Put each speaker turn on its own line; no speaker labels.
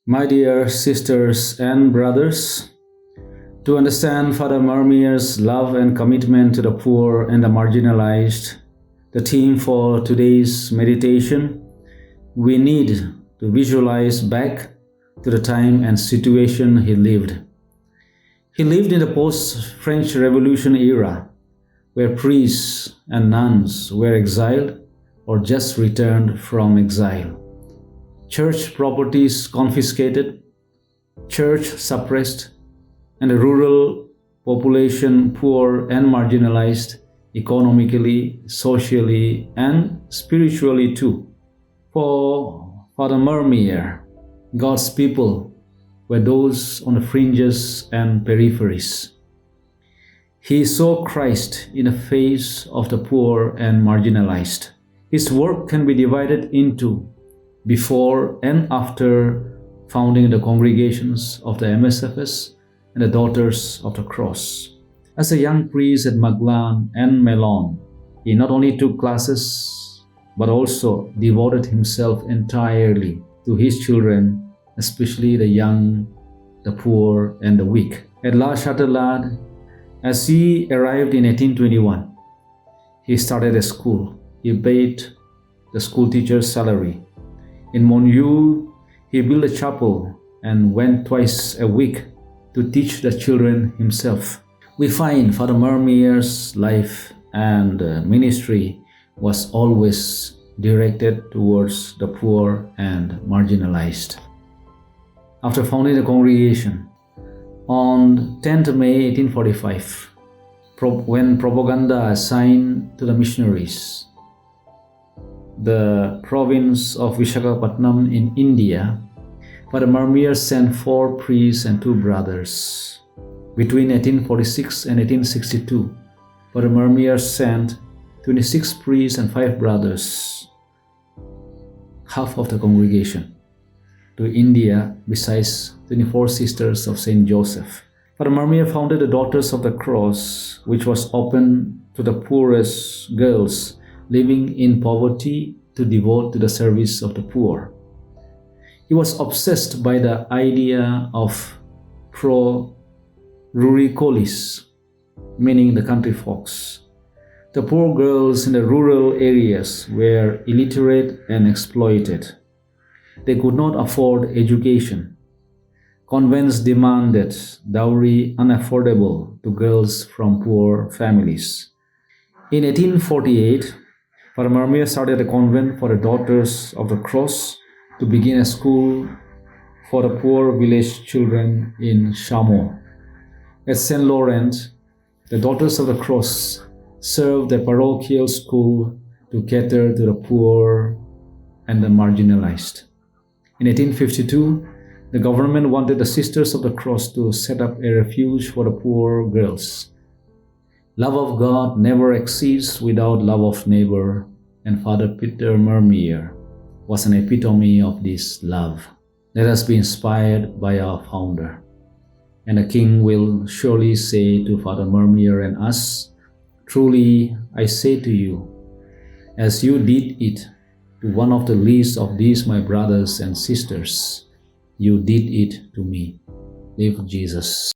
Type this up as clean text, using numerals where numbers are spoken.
My dear sisters and brothers, to understand Father Mermier's love and commitment to the poor and the marginalized, the theme for today's meditation, we need to visualize back to the time and situation he lived. He lived in the post-French Revolution era, where priests and nuns were exiled or just returned from exile. Church properties confiscated, church suppressed, and the rural population poor and marginalized economically, socially, and spiritually too. For Father Mermier, God's people were those on the fringes and peripheries. He saw Christ in the face of the poor and marginalized. His work can be divided into before and after founding the congregations of the MSFS and the Daughters of the Cross. As a young priest at Maglan and Melon, he not only took classes but also devoted himself entirely to his children, especially the young, the poor, and the weak. At La Chatelade, as he arrived in 1821, he started a school. He paid the school teacher's salary. In Mhomchumo, he built a chapel and went twice a week to teach the children himself. We find Father Mermier's life and ministry was always directed towards the poor and marginalized. After founding the congregation, on 10th May 1845, when propaganda assigned to the missionaries the province of Visakhapatnam in India, Father Mermier sent 4 priests and 2 brothers. Between 1846 and 1862, Father Mermier sent 26 priests and 5 brothers, half of the congregation, to India, besides 24 sisters of Saint Joseph. Father Mermier founded the Daughters of the Cross, which was open to the poorest girls living in poverty to devote to the service of the poor. He was obsessed by the idea of pro-ruricolis, meaning the country folks. The poor girls in the rural areas were illiterate and exploited. They could not afford education. Convents demanded dowry unaffordable to girls from poor families. In 1848, Father Mermier started a convent for the Daughters of the Cross to begin a school for the poor village children in Mhomchumo. At St. Laurent, the Daughters of the Cross served the parochial school to cater to the poor and the marginalized. In 1852, the government wanted the Sisters of the Cross to set up a refuge for the poor girls. Love of God never exists without love of neighbor, and Father Peter Mermier was an epitome of this love. Let us be inspired by our founder. And the King will surely say to Father Mermier and us, "Truly I say to you, as you did it to one of the least of these my brothers and sisters, you did it to me." Live Jesus.